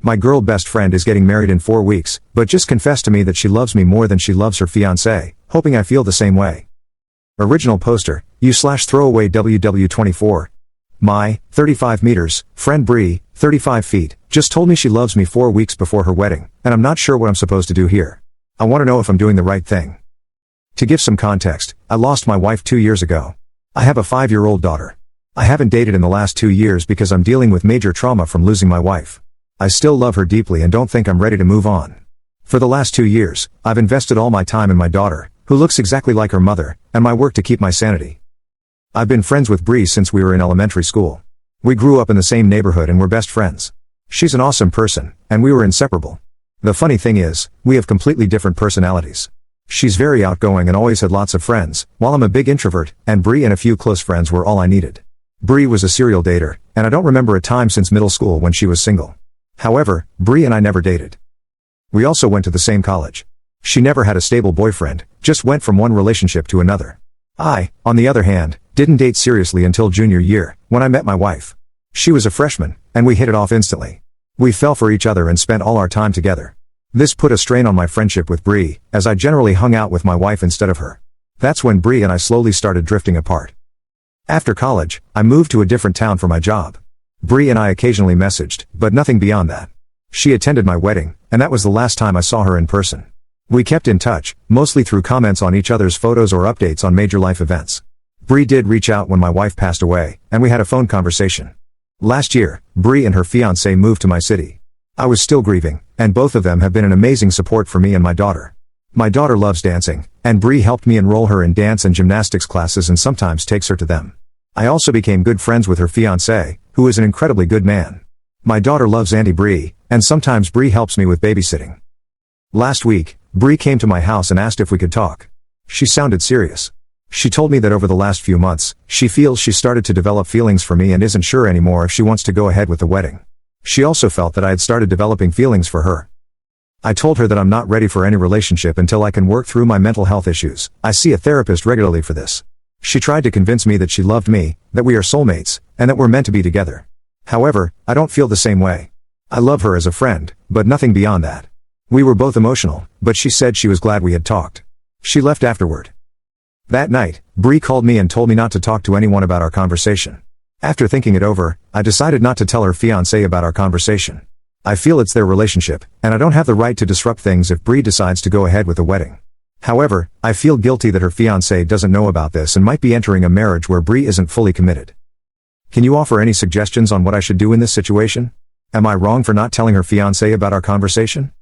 My girl best friend is getting married in 4 weeks, but just confessed to me that she loves me more than she loves her fiancé, hoping I feel the same way. Original poster, u/throwaway WW24. My, 35 meters, friend Bree, 35 feet, just told me she loves me 4 weeks before her wedding, and I'm not sure what I'm supposed to do here. I want to know if I'm doing the right thing. To give some context, I lost my wife 2 years ago. I have a 5-year-old daughter. I haven't dated in the last 2 years because I'm dealing with major trauma from losing my wife. I still love her deeply and don't think I'm ready to move on. For the last 2 years, I've invested all my time in my daughter, who looks exactly like her mother, and my work to keep my sanity. I've been friends with Bree since we were in elementary school. We grew up in the same neighborhood and we're best friends. She's an awesome person, and we were inseparable. The funny thing is, we have completely different personalities. She's very outgoing and always had lots of friends, while I'm a big introvert, and Bree and a few close friends were all I needed. Bree was a serial dater, and I don't remember a time since middle school when she was single. However, Bree and I never dated. We also went to the same college. She never had a stable boyfriend, just went from one relationship to another. I, on the other hand, didn't date seriously until junior year, when I met my wife. She was a freshman, and we hit it off instantly. We fell for each other and spent all our time together. This put a strain on my friendship with Bree, as I generally hung out with my wife instead of her. That's when Bree and I slowly started drifting apart. After college, I moved to a different town for my job. Bree and I occasionally messaged, but nothing beyond that. She attended my wedding, and that was the last time I saw her in person. We kept in touch, mostly through comments on each other's photos or updates on major life events. Bree did reach out when my wife passed away, and we had a phone conversation. Last year, Bree and her fiancé moved to my city. I was still grieving, and both of them have been an amazing support for me and my daughter. My daughter loves dancing, and Bree helped me enroll her in dance and gymnastics classes and sometimes takes her to them. I also became good friends with her fiancé, who is an incredibly good man. My daughter loves Auntie Bree, and sometimes Bree helps me with babysitting. Last week, Bree came to my house and asked if we could talk. She sounded serious. She told me that over the last few months, she feels she started to develop feelings for me and isn't sure anymore if she wants to go ahead with the wedding. She also felt that I had started developing feelings for her. I told her that I'm not ready for any relationship until I can work through my mental health issues. I see a therapist regularly for this. She tried to convince me that she loved me, that we are soulmates, and that we're meant to be together. However, I don't feel the same way. I love her as a friend, but nothing beyond that. We were both emotional, but she said she was glad we had talked. She left afterward. That night, Bree called me and told me not to talk to anyone about our conversation. After thinking it over, I decided not to tell her fiancé about our conversation. I feel it's their relationship, and I don't have the right to disrupt things if Bree decides to go ahead with the wedding. However, I feel guilty that her fiancé doesn't know about this and might be entering a marriage where Bree isn't fully committed. Can you offer any suggestions on what I should do in this situation? Am I wrong for not telling her fiancé about our conversation?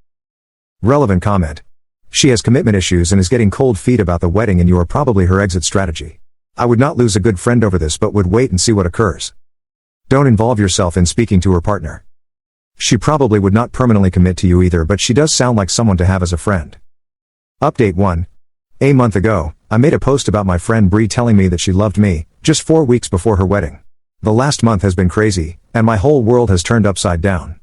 Relevant comment. She has commitment issues and is getting cold feet about the wedding, and you are probably her exit strategy. I would not lose a good friend over this but would wait and see what occurs. Don't involve yourself in speaking to her partner. She probably would not permanently commit to you either, but she does sound like someone to have as a friend. Update 1. A month ago, I made a post about my friend Bree telling me that she loved me, just 4 weeks before her wedding. The last month has been crazy, and my whole world has turned upside down.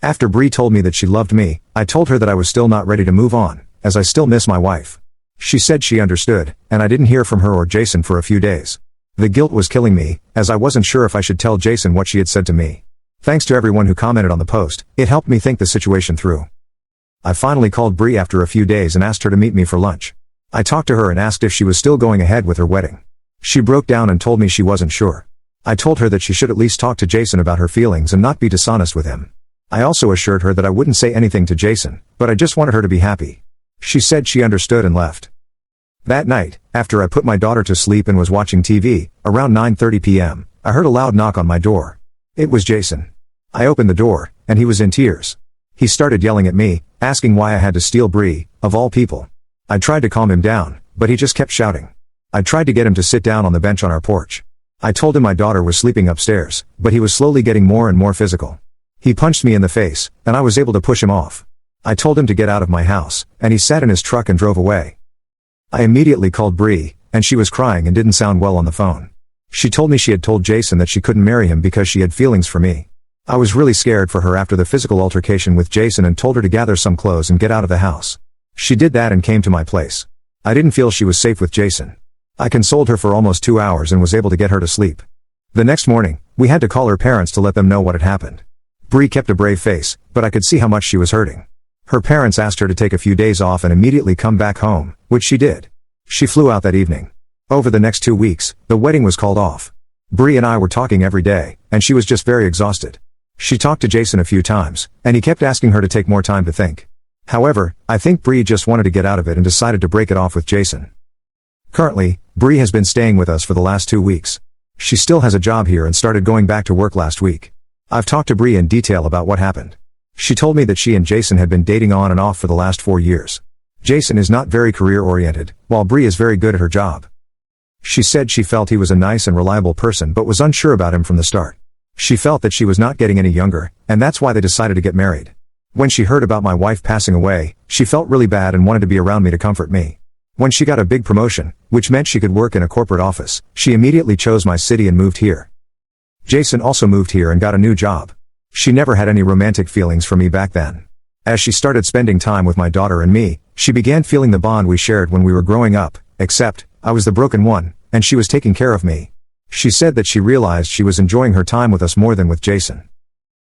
After Bree told me that she loved me, I told her that I was still not ready to move on, as I still miss my wife. She said she understood, and I didn't hear from her or Jason for a few days. The guilt was killing me, as I wasn't sure if I should tell Jason what she had said to me. Thanks to everyone who commented on the post, it helped me think the situation through. I finally called Bree after a few days and asked her to meet me for lunch. I talked to her and asked if she was still going ahead with her wedding. She broke down and told me she wasn't sure. I told her that she should at least talk to Jason about her feelings and not be dishonest with him. I also assured her that I wouldn't say anything to Jason, but I just wanted her to be happy. She said she understood and left. That night, after I put my daughter to sleep and was watching TV, around 9:30 p.m., I heard a loud knock on my door. It was Jason. I opened the door, and he was in tears. He started yelling at me, asking why I had to steal Bree, of all people. I tried to calm him down, but he just kept shouting. I tried to get him to sit down on the bench on our porch. I told him my daughter was sleeping upstairs, but he was slowly getting more and more physical. He punched me in the face, and I was able to push him off. I told him to get out of my house, and he sat in his truck and drove away. I immediately called Bree, and she was crying and didn't sound well on the phone. She told me she had told Jason that she couldn't marry him because she had feelings for me. I was really scared for her after the physical altercation with Jason and told her to gather some clothes and get out of the house. She did that and came to my place. I didn't feel she was safe with Jason. I consoled her for almost 2 hours and was able to get her to sleep. The next morning, we had to call her parents to let them know what had happened. Bree kept a brave face, but I could see how much she was hurting. Her parents asked her to take a few days off and immediately come back home, which she did. She flew out that evening. Over the next 2 weeks, the wedding was called off. Bree and I were talking every day, and she was just very exhausted. She talked to Jason a few times, and he kept asking her to take more time to think. However, I think Bree just wanted to get out of it and decided to break it off with Jason. Currently, Bree has been staying with us for the last 2 weeks. She still has a job here and started going back to work last week. I've talked to Bree in detail about what happened. She told me that she and Jason had been dating on and off for the last 4 years. Jason is not very career-oriented, while Bree is very good at her job. She said she felt he was a nice and reliable person but was unsure about him from the start. She felt that she was not getting any younger, and that's why they decided to get married. When she heard about my wife passing away, she felt really bad and wanted to be around me to comfort me. When she got a big promotion, which meant she could work in a corporate office, she immediately chose my city and moved here. Jason also moved here and got a new job. She never had any romantic feelings for me back then. As she started spending time with my daughter and me, she began feeling the bond we shared when we were growing up, except, I was the broken one, and she was taking care of me. She said that she realized she was enjoying her time with us more than with Jason.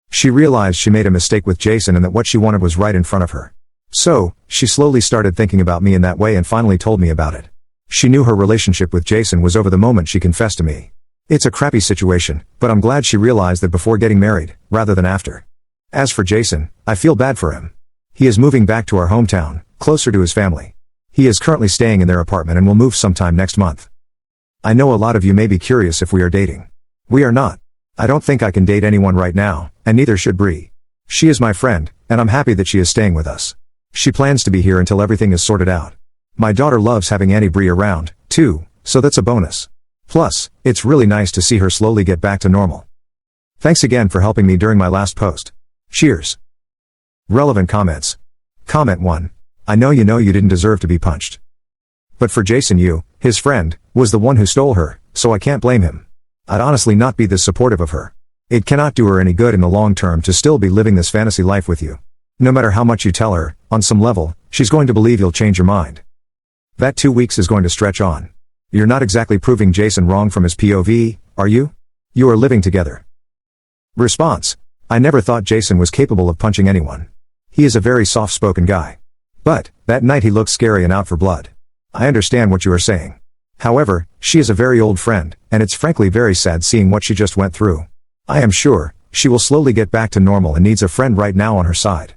She realized she made a mistake with Jason and that what she wanted was right in front of her. So, she slowly started thinking about me in that way and finally told me about it. She knew her relationship with Jason was over the moment she confessed to me. It's a crappy situation, but I'm glad she realized that before getting married, rather than after. As for Jason, I feel bad for him. He is moving back to our hometown, closer to his family. He is currently staying in their apartment and will move sometime next month. I know a lot of you may be curious if we are dating. We are not. I don't think I can date anyone right now, and neither should Bree. She is my friend, and I'm happy that she is staying with us. She plans to be here until everything is sorted out. My daughter loves having Auntie Bree around, too, so that's a bonus. Plus, it's really nice to see her slowly get back to normal. Thanks again for helping me during my last post. Cheers. Relevant comments. Comment 1. I know you didn't deserve to be punched. But for Jason, you, his friend, was the one who stole her, so I can't blame him. I'd honestly not be this supportive of her. It cannot do her any good in the long term to still be living this fantasy life with you. No matter how much you tell her, on some level, she's going to believe you'll change your mind. That 2 weeks is going to stretch on. You're not exactly proving Jason wrong from his POV, are you? You are living together. Response. I never thought Jason was capable of punching anyone. He is a very soft-spoken guy. But, that night he looked scary and out for blood. I understand what you are saying. However, she is a very old friend, and it's frankly very sad seeing what she just went through. I am sure, she will slowly get back to normal and needs a friend right now on her side.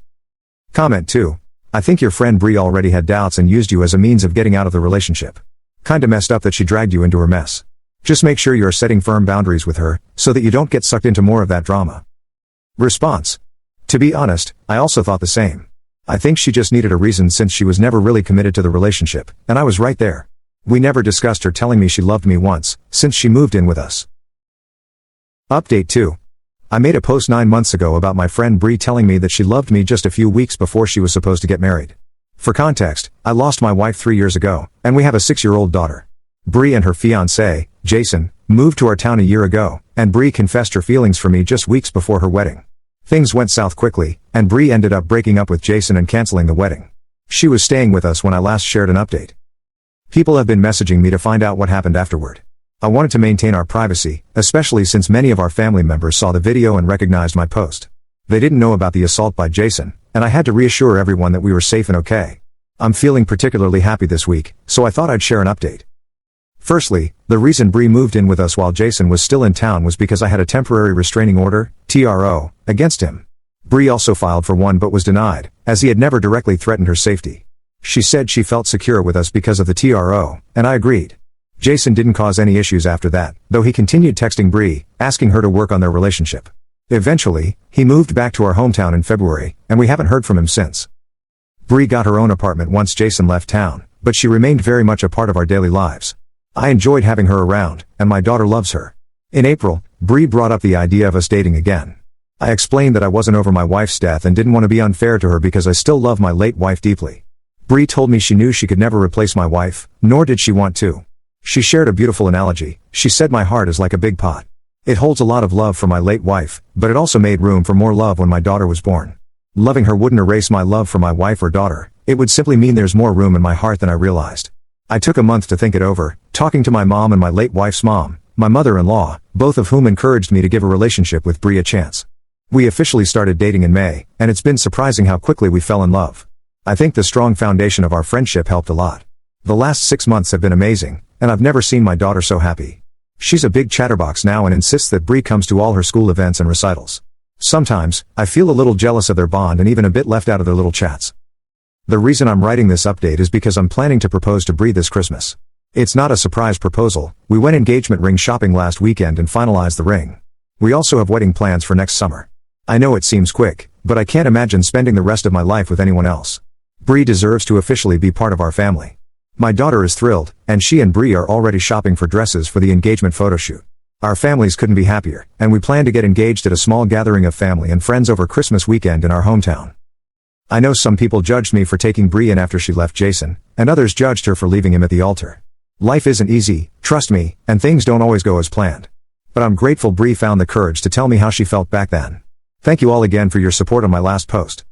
Comment 2. I think your friend Bree already had doubts and used you as a means of getting out of the relationship. Kinda messed up that she dragged you into her mess. Just make sure you are setting firm boundaries with her, so that you don't get sucked into more of that drama. Response. To be honest, I also thought the same. I think she just needed a reason since she was never really committed to the relationship, and I was right there. We never discussed her telling me she loved me once, since she moved in with us. Update 2. I made a post 9 months ago about my friend Bree telling me that she loved me just a few weeks before she was supposed to get married. For context, I lost my wife 3 years ago, and we have a 6-year-old daughter. Bree and her fiancé, Jason, moved to our town a year ago, and Bree confessed her feelings for me just weeks before her wedding. Things went south quickly, and Bree ended up breaking up with Jason and canceling the wedding. She was staying with us when I last shared an update. People have been messaging me to find out what happened afterward. I wanted to maintain our privacy, especially since many of our family members saw the video and recognized my post. They didn't know about the assault by Jason, and I had to reassure everyone that we were safe and okay. I'm feeling particularly happy this week, so I thought I'd share an update. Firstly, the reason Bree moved in with us while Jason was still in town was because I had a temporary restraining order, TRO, against him. Bree also filed for one but was denied, as he had never directly threatened her safety. She said she felt secure with us because of the TRO, and I agreed. Jason didn't cause any issues after that, though he continued texting Bree, asking her to work on their relationship. Eventually, he moved back to our hometown in February, and we haven't heard from him since. Bree got her own apartment once Jason left town, but she remained very much a part of our daily lives. I enjoyed having her around, and my daughter loves her. In April, Bree brought up the idea of us dating again. I explained that I wasn't over my wife's death and didn't want to be unfair to her because I still love my late wife deeply. Bree told me she knew she could never replace my wife, nor did she want to. She shared a beautiful analogy. She said my heart is like a big pot. It holds a lot of love for my late wife, but it also made room for more love when my daughter was born. Loving her wouldn't erase my love for my wife or daughter, it would simply mean there's more room in my heart than I realized. I took a month to think it over, talking to my mom and my late wife's mom, my mother-in-law, both of whom encouraged me to give a relationship with Bree a chance. We officially started dating in May, and it's been surprising how quickly we fell in love. I think the strong foundation of our friendship helped a lot. The last 6 months have been amazing, and I've never seen my daughter so happy. She's a big chatterbox now and insists that Bree comes to all her school events and recitals. Sometimes, I feel a little jealous of their bond and even a bit left out of their little chats. The reason I'm writing this update is because I'm planning to propose to Bree this Christmas. It's not a surprise proposal. We went engagement ring shopping last weekend and finalized the ring. We also have wedding plans for next summer. I know it seems quick, but I can't imagine spending the rest of my life with anyone else. Bree deserves to officially be part of our family. My daughter is thrilled, and she and Bree are already shopping for dresses for the engagement photo shoot. Our families couldn't be happier, and we plan to get engaged at a small gathering of family and friends over Christmas weekend in our hometown. I know some people judged me for taking Bree in after she left Jason, and others judged her for leaving him at the altar. Life isn't easy, trust me, and things don't always go as planned. But I'm grateful Bree found the courage to tell me how she felt back then. Thank you all again for your support on my last post.